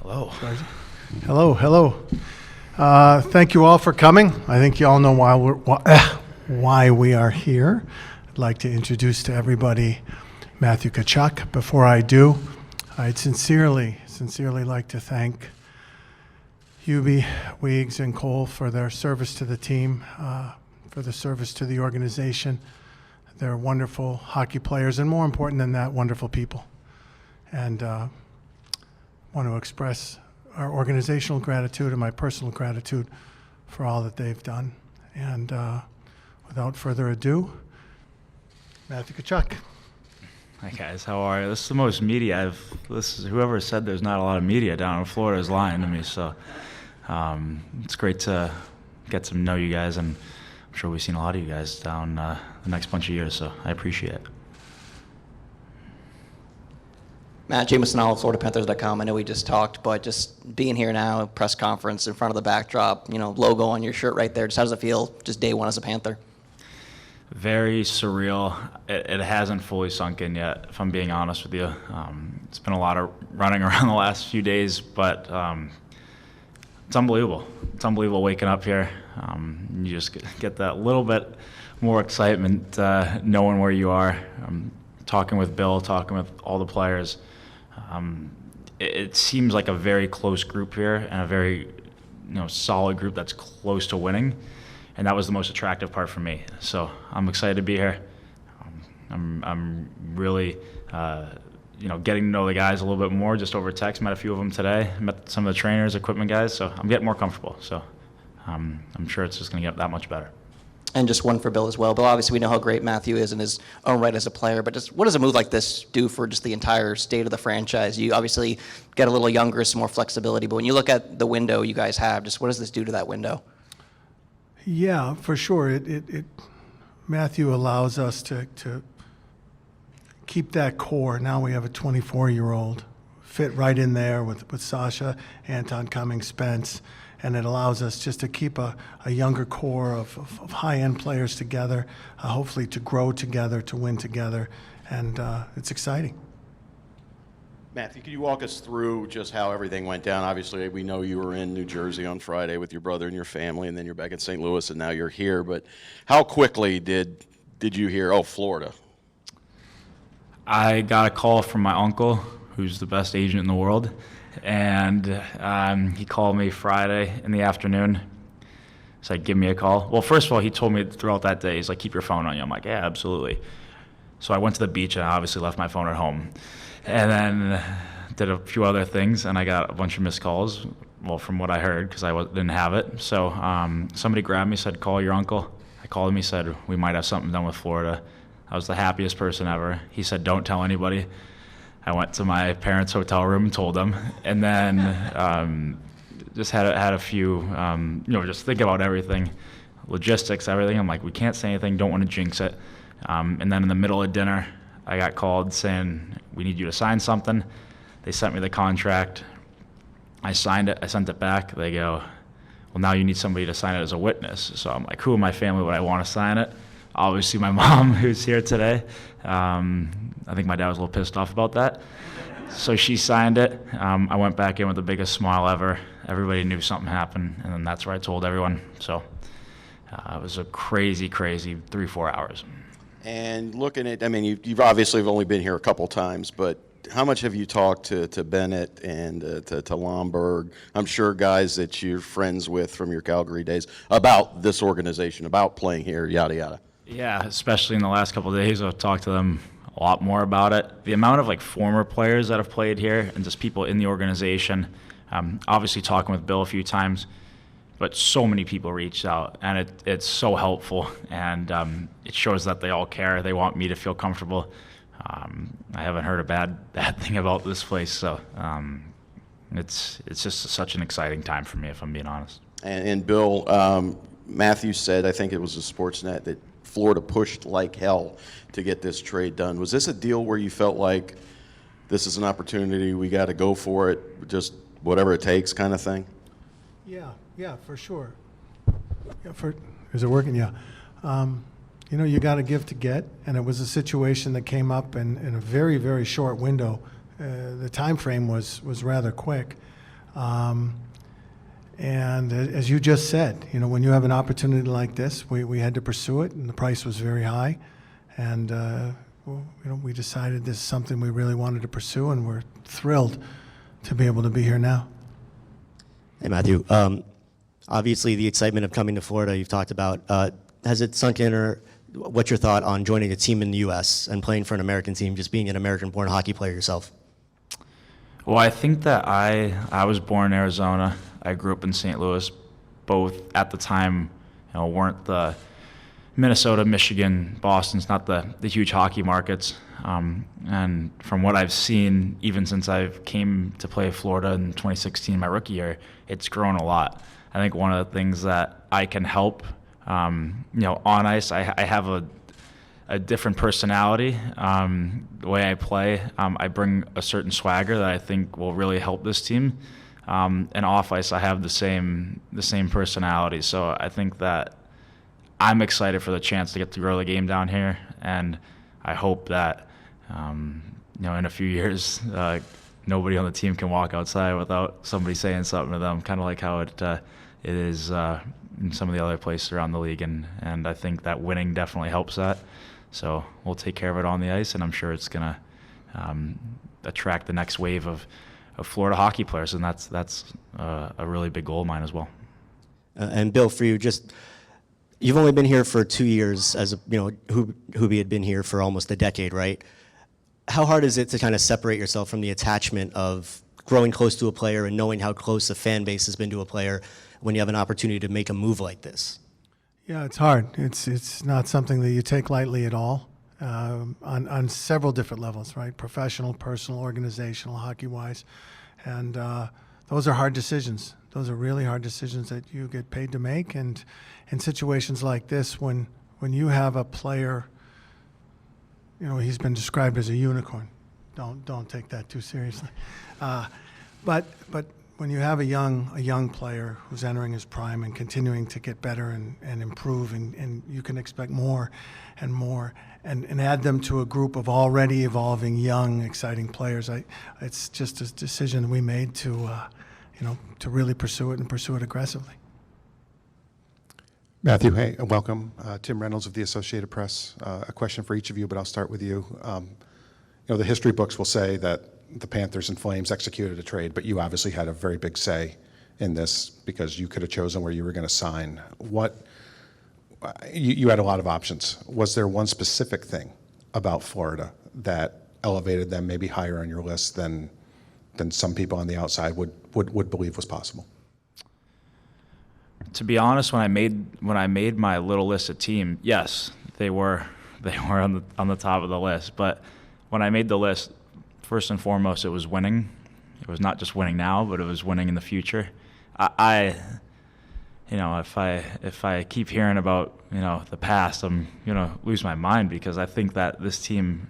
Hello. Hello, hello. Thank you all for coming. I think you all know why we are here. I'd like to introduce to everybody Matthew Tkachuk. Before I do, I'd sincerely like to thank Hubie, Weegs, and Cole for their service to the team, for the service to the organization. They're wonderful hockey players, and more important than that, wonderful people. And want to express our organizational gratitude and my personal gratitude for all that they've done. And without further ado, Matthew Tkachuk. Hi guys, how are you? This is the most media whoever said there's not a lot of media down in Florida is lying to me. So it's great to get to know you guys, and I'm sure we've seen a lot of you guys down the next bunch of years. So I appreciate it. Matt, Jameson, FloridaPanthers.com. I know we just talked, but just being here now, press conference in front of the backdrop, logo on your shirt right there. Just how does it feel, just day one as a Panther? Very surreal. It hasn't fully sunk in yet, if I'm being honest with you. It's been a lot of running around the last few days, but it's unbelievable. It's unbelievable waking up here. You just get that little bit more excitement knowing where you are. Talking with Bill, talking with all the players. It seems like a very close group here, and a very solid group that's close to winning, and that was the most attractive part for me. So I'm excited to be here. I'm really getting to know the guys a little bit more just over text. Met a few of them today. Met some of the trainers, equipment guys. So I'm getting more comfortable. So I'm sure it's just going to get that much better. And just one for Bill as well. Bill, obviously we know how great Matthew is in his own right as a player, but just what does a move like this do for just the entire state of the franchise? You obviously get a little younger, some more flexibility, but when you look at the window you guys have, just what does this do to that window? Yeah, for sure. Matthew allows us to keep that core. Now we have a 24-year-old fit right in there with Sasha, Anton Cummings, Spence, and it allows us just to keep a younger core of high-end players together, hopefully to grow together, to win together, and it's exciting. Matthew, could you walk us through just how everything went down? Obviously, we know you were in New Jersey on Friday with your brother and your family, and then you're back in St. Louis, and now you're here. But how quickly did you hear, Florida? I got a call from my uncle, who's the best agent in the world, and he called me Friday in the afternoon. He's like, give me a call. Well, first of all, he told me throughout that day, he's like, keep your phone on you. I'm like, yeah, absolutely. So I went to the beach, and I obviously left my phone at home. And then did a few other things, and I got a bunch of missed calls, well, from what I heard, because I didn't have it. So somebody grabbed me, said, call your uncle. I called him, he said, we might have something done with Florida. I was the happiest person ever. He said, don't tell anybody. I went to my parents' hotel room and told them, and then just had a few, just think about everything, logistics, everything. I'm like, we can't say anything, don't want to jinx it. And then in the middle of dinner, I got called saying, we need you to sign something. They sent me the contract. I signed it. I sent it back. They go, well, now you need somebody to sign it as a witness. So I'm like, who in my family would I want to sign it? Obviously my mom, who's here today. I think my dad was a little pissed off about that. So she signed it. I went back in with the biggest smile ever. Everybody knew something happened, and then that's where I told everyone. So it was a crazy 3-4 hours. And looking at, you've obviously only been here a couple times, but how much have you talked to Bennett and to Lomberg? I'm sure guys that you're friends with from your Calgary days about this organization, about playing here, yada, yada. Yeah, especially in the last couple of days, I've talked to them a lot more about it. The amount of former players that have played here and just people in the organization, obviously talking with Bill a few times, but so many people reached out, and it's so helpful, and it shows that they all care. They want me to feel comfortable. I haven't heard a bad thing about this place, so it's just such an exciting time for me, if I'm being honest. And Bill, Matthew said, I think it was a Sportsnet, that Florida pushed like hell to get this trade done. Was this a deal where you felt like this is an opportunity, we got to go for it, just whatever it takes kind of thing? Yeah, for sure. Yeah, is it working? Yeah. You got to give to get, and it was a situation that came up in a very, very short window. The time frame was rather quick. And as you just said, when you have an opportunity like this, we had to pursue it, and the price was very high. And we decided this is something we really wanted to pursue, and we're thrilled to be able to be here now. Hey, Matthew. Obviously, the excitement of coming to Florida you've talked about. Has it sunk in, or what's your thought on joining a team in the U.S. and playing for an American team, just being an American-born hockey player yourself? Well, I think that I was born in Arizona. I grew up in St. Louis. Both at the time, weren't the Minnesota, Michigan, Boston's not the huge hockey markets. And from what I've seen, even since I came to play Florida in 2016, my rookie year, it's grown a lot. I think one of the things that I can help, on ice, I have a different personality. The way I play, I bring a certain swagger that I think will really help this team. And off ice, I have the same personality. So I think that I'm excited for the chance to get to grow the game down here, and I hope that in a few years, nobody on the team can walk outside without somebody saying something to them, kind of like how it is in some of the other places around the league, and I think that winning definitely helps that. So we'll take care of it on the ice, and I'm sure it's going to attract the next wave of Florida hockey players, and that's a really big goal of mine as well. And Bill, for you, you've only been here for 2 years, as Hubie had been here for almost a decade, right? How hard is it to kind of separate yourself from the attachment of growing close to a player and knowing how close a fan base has been to a player when you have an opportunity to make a move like this? Yeah, it's hard. It's not something that you take lightly at all, on several different levels, right? Professional, personal, organizational, hockey-wise. And those are hard decisions. Those are really hard decisions that you get paid to make. And in situations like this, when you have a player, he's been described as a unicorn. Don't take that too seriously. But when you have a young player who's entering his prime and continuing to get better and improve, and you can expect more and more, and add them to a group of already evolving, young, exciting players, it's just a decision we made to really pursue it and pursue it aggressively. Matthew, hey, welcome. Tim Reynolds of the Associated Press. A question for each of you, but I'll start with you. The history books will say that the Panthers and Flames executed a trade, but you obviously had a very big say in this because you could have chosen where you were going to sign. You had a lot of options. Was there one specific thing about Florida that elevated them maybe higher on your list than some people on the outside would believe was possible? To be honest, when I made my little list of team, yes, they were on the top of the list. But when I made the list, first and foremost, it was winning. It was not just winning now, but it was winning in the future. If I keep hearing about the past, I'm gonna lose my mind, because I think that this team,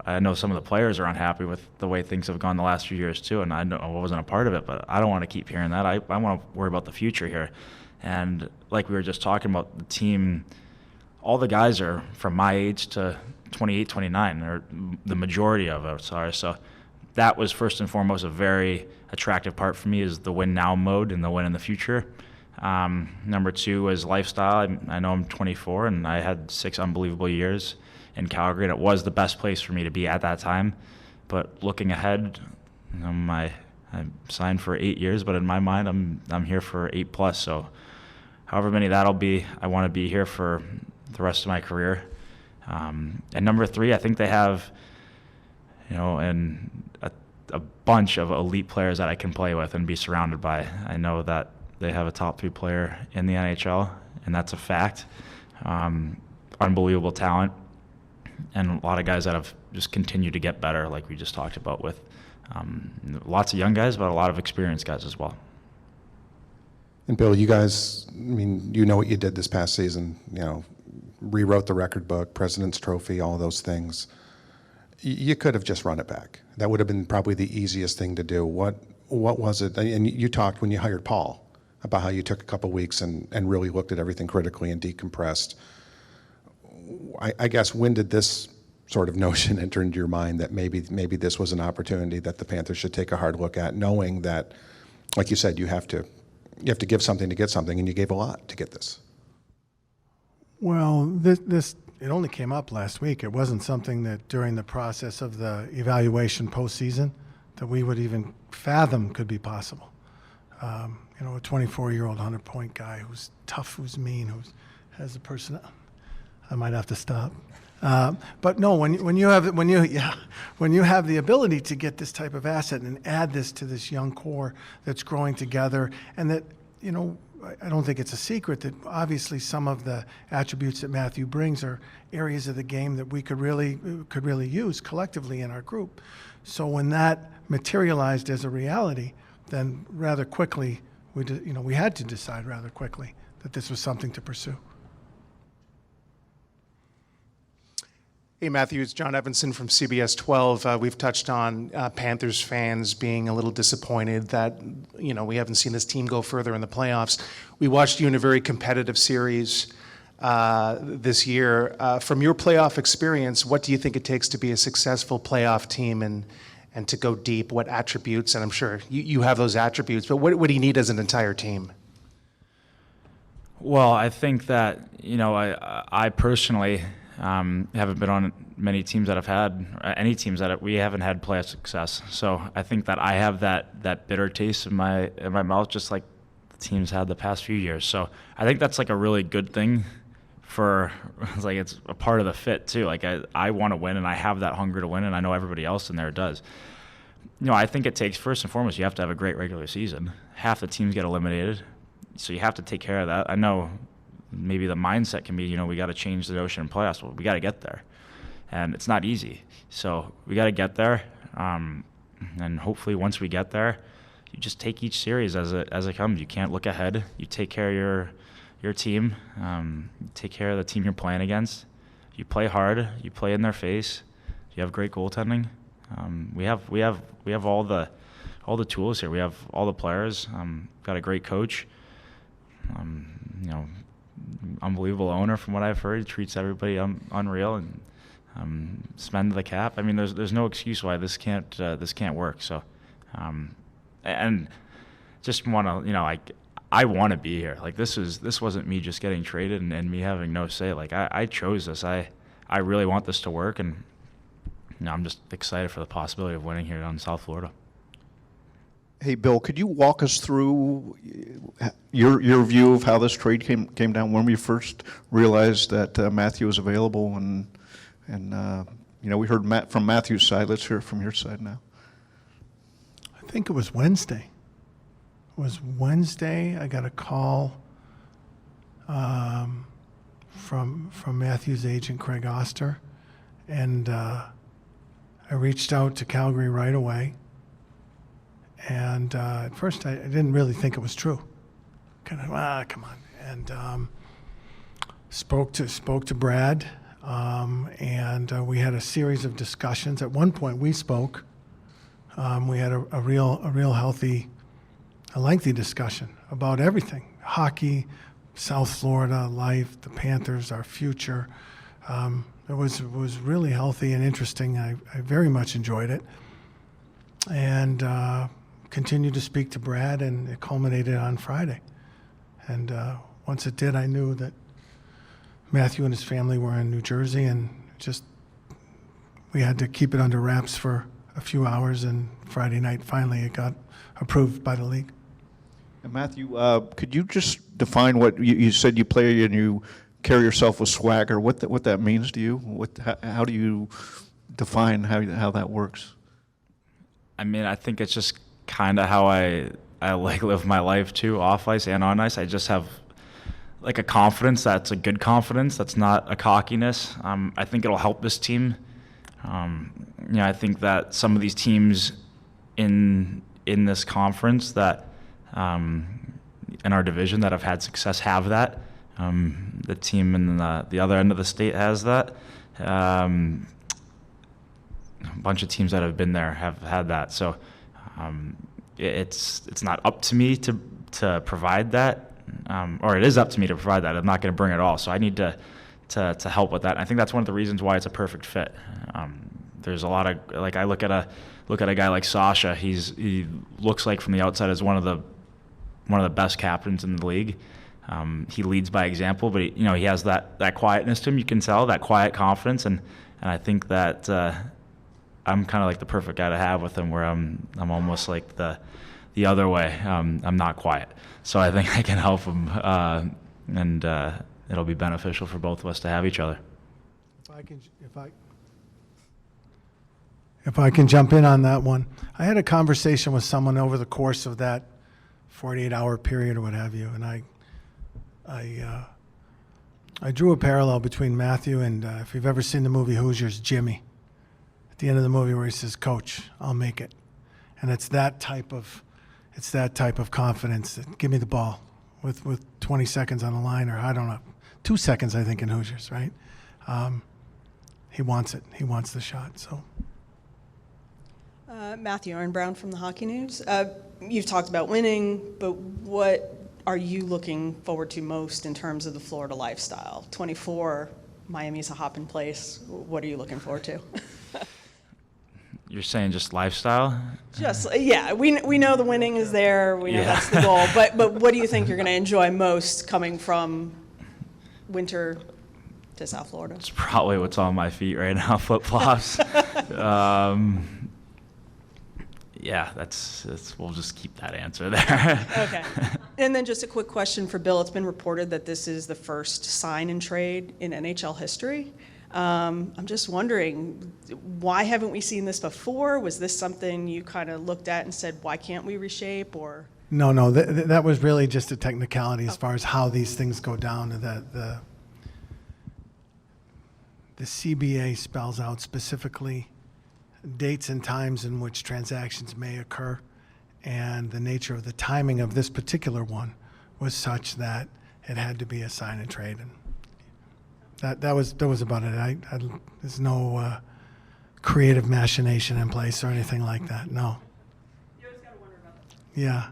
I know some of the players are unhappy with the way things have gone the last few years too, and I wasn't a part of it, but I don't want to keep hearing that. I want to worry about the future here. And like we were just talking about, the team, all the guys are from my age to 28, 29. Or the majority of us are. So that was first and foremost a very attractive part for me, is the win now mode and the win in the future. Number two was lifestyle. I know I'm 24, and I had 6 unbelievable years in Calgary, and it was the best place for me to be at that time. But looking ahead, I signed for 8 years, but in my mind, I'm here for 8 plus. So however many that'll be, I want to be here for the rest of my career. And number 3, I think they have, a bunch of elite players that I can play with and be surrounded by. I know that they have a top 3 player in the NHL, and that's a fact. Unbelievable talent, and a lot of guys that have just continued to get better, like we just talked about, with lots of young guys, but a lot of experienced guys as well. And Bill, you guys, what you did this past season, rewrote the record book, President's Trophy, all those things. You could have just run it back. That would have been probably the easiest thing to do. What was it? And you talked when you hired Paul about how you took a couple weeks and really looked at everything critically and decompressed. I guess, when did this sort of notion enter into your mind that maybe this was an opportunity that the Panthers should take a hard look at, knowing that like you said, you have to give something to get something, and you gave a lot to get this. Well, it only came up last week. It wasn't something that during the process of the evaluation postseason that we would even fathom could be possible. A 24-year-old 100-point guy who's tough, who's mean, who has the person. I might have to stop. But no, when you have the ability to get this type of asset and add this to this young core that's growing together, and that I don't think it's a secret that obviously some of the attributes that Matthew brings are areas of the game that we could really use collectively in our group. So when that materialized as a reality, then rather quickly we had to decide rather quickly that this was something to pursue. Hey, Matthew, it's John Evanson from CBS 12. We've touched on Panthers fans being a little disappointed that, we haven't seen this team go further in the playoffs. We watched you in a very competitive series this year. From your playoff experience, what do you think it takes to be a successful playoff team and to go deep? What attributes, and I'm sure you have those attributes, but what do you need as an entire team? Well, I think that, I personally haven't been on many teams that have had any teams that we haven't had playoff success. So I think that I have that bitter taste in my mouth, just like the teams had the past few years. So I think that's like a really good thing it's a part of the fit too. Like I want to win, and I have that hunger to win, and I know everybody else in there does. I think it takes, first and foremost, you have to have a great regular season. Half the teams get eliminated, so you have to take care of that. I know maybe the mindset can be, we got to change the notion in playoffs. Well, we got to get there, and it's not easy. So we got to get there, and hopefully once we get there, you just take each series as it comes. You can't look ahead. You take care of your team. You take care of the team you're playing against. You play hard. You play in their face. You have great goaltending. We have all the tools here. We have all the players. Got a great coach. Unbelievable owner from what I've heard. He treats everybody unreal, and spend the cap. I mean, there's no excuse why this can't work. So, and just want to I want to be here. Like this wasn't me just getting traded and me having no say. Like I chose this. I really want this to work, and I'm just excited for the possibility of winning here in South Florida. Hey, Bill, could you walk us through your view of how this trade came down when we first realized that Matthew was available, and we heard from Matthew's side. Let's hear it from your side now. I think it was Wednesday. I got a call from Matthew's agent, Craig Oster, and I reached out to Calgary right away. And at first, I didn't really think it was true. Kind of, come on. And spoke to Brad, and we had a series of discussions. At one point, we spoke. We had a real healthy, a lengthy discussion about everything: hockey, South Florida, life, the Panthers, our future. It was really healthy and interesting. I very much enjoyed it, and continued to speak to Brad, and it culminated on Friday. And once it did, I knew that Matthew and his family were in New Jersey, and we had to keep it under wraps for a few hours, and Friday night, finally, it got approved by the league. And Matthew, could you just define what you said you play and you carry yourself with swagger, what that means to you? How do you define how that works? I mean, I think it's just kind of how I like live my life too, off ice and on ice. I just have like a confidence that's a good confidence. That's not a cockiness. I think it'll help this team. I think that some of these teams in this conference that in our division that have had success have that. The team in the other end of the state has that. A bunch of teams that have been there have had that. So it's not up to me to provide that, or it is up to me to provide that. I'm not going to bring it all. So I need to help with that. I think that's one of the reasons why it's a perfect fit. There's a lot of, I look at a look at a guy like Sasha. He looks like from the outside as one of the best captains in the league. He leads by example, but he has that quietness to him. You can tell that quiet confidence, and I think that I'm kind of like the perfect guy to have with him, where I'm almost like the other way. I'm not quiet, so I think I can help him, and it'll be beneficial for both of us to have each other. If I can jump in on that one, I had a conversation with someone over the course of that 48-hour period or what have you, and I drew a parallel between Matthew and if you've ever seen the movie Hoosiers, Jimmy. At the end of the movie where he says, "Coach, I'll make it," and it's that type of confidence. That, give me the ball with 20 seconds on the line, or I don't know, 2 seconds I think in Hoosiers, right? He wants it. He wants the shot. So. Matthew, Aaron Brown from the Hockey News. You've talked about winning, but what are you looking forward to most in terms of the Florida lifestyle? 24, Miami's a hopping place. What are you looking forward to? You're saying just lifestyle? Yeah, we know the winning is there. We know that's the goal. But what do you think you're going to enjoy most coming from winter to South Florida? It's probably what's on my feet right now, flip-flops. Yeah, that's we'll just keep that answer there. Okay. And then just a quick question for Bill. It's been reported that this is the first sign and trade in NHL history. I'm just wondering, why haven't we seen this before? Was this something you kind of looked at and said, why can't we reshape? Or No, that was really just a technicality as far as how these things go down. The CBA spells out specifically dates and times in which transactions may occur, and the nature of the timing of this particular one was such that it had to be a sign and trade, and that was about it. There's no creative machination in place or anything like that. No. You always got to wonder about that. Yeah.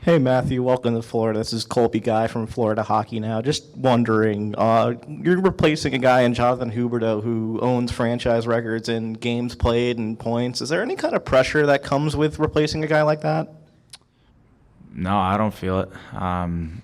Hey, Matthew, welcome to Florida. This is Colby Guy from Florida Hockey Now. Just wondering, you're replacing a guy in Jonathan Huberdeau who owns franchise records in games played and points. Is there any kind of pressure that comes with replacing a guy like that? No, I don't feel it. I'm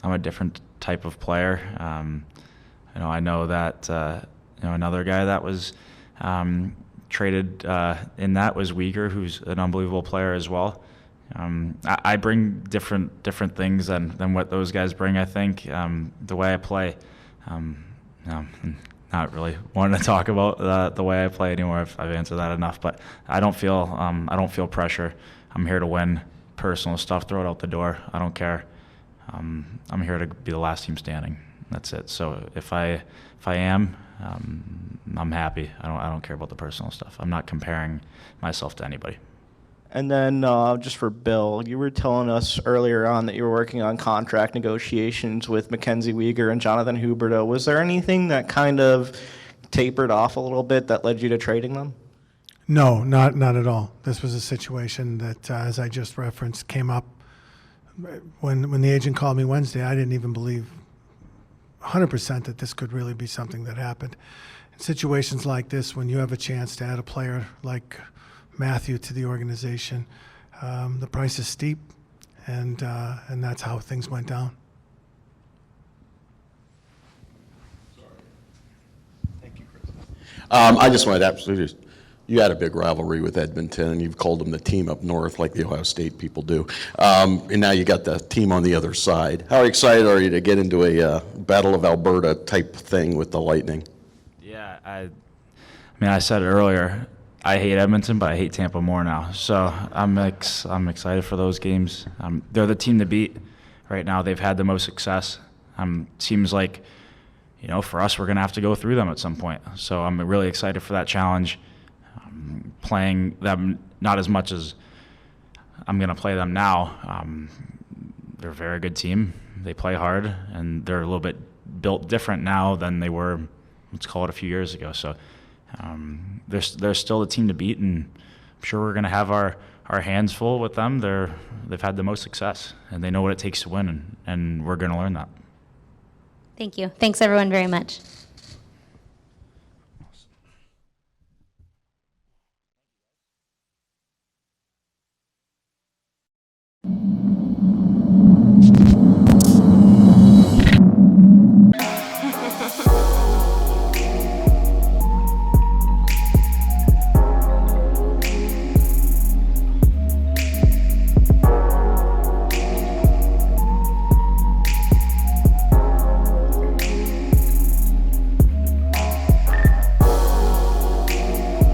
a different type of player. I know that another guy that was traded in that was Uyghur, who's an unbelievable player as well. I bring different things than what those guys bring. I think the way I play. Not really wanting to talk about the way I play anymore. I've answered that enough. But I don't feel pressure. I'm here to win. Personal stuff, throw it out the door. I don't care. I'm here to be the last team standing. That's it. So if I am, I'm happy. I don't care about the personal stuff. I'm not comparing myself to anybody. And then just for Bill, you were telling us earlier on that you were working on contract negotiations with Mackenzie Weegar and Jonathan Huberdeau. Was there anything that kind of tapered off a little bit that led you to trading them? No, not at all. This was a situation that, as I just referenced, came up when the agent called me Wednesday. I didn't even believe 100% that this could really be something that happened. In situations like this, when you have a chance to add a player like Matthew to the organization, the price is steep, and that's how things went down. Thank you, Chris. I just wanted to absolutely. You had a big rivalry with Edmonton, and you've called them the team up north, like the Ohio State people do. And now you got the team on the other side. How excited are you to get into a Battle of Alberta type thing with the Lightning? Yeah, I said it earlier. I hate Edmonton, but I hate Tampa more now. So I'm excited for those games. They're the team to beat right now. They've had the most success. Seems like, for us, we're going to have to go through them at some point. So I'm really excited for that challenge. Playing them not as much as I'm going to play them now. They're a very good team. They play hard, and they're a little bit built different now than they were, let's call it, a few years ago. So they're still the team to beat, and I'm sure we're going to have our hands full with them. They've had the most success, and they know what it takes to win, and we're going to learn that. Thank you. Thanks, everyone, very much.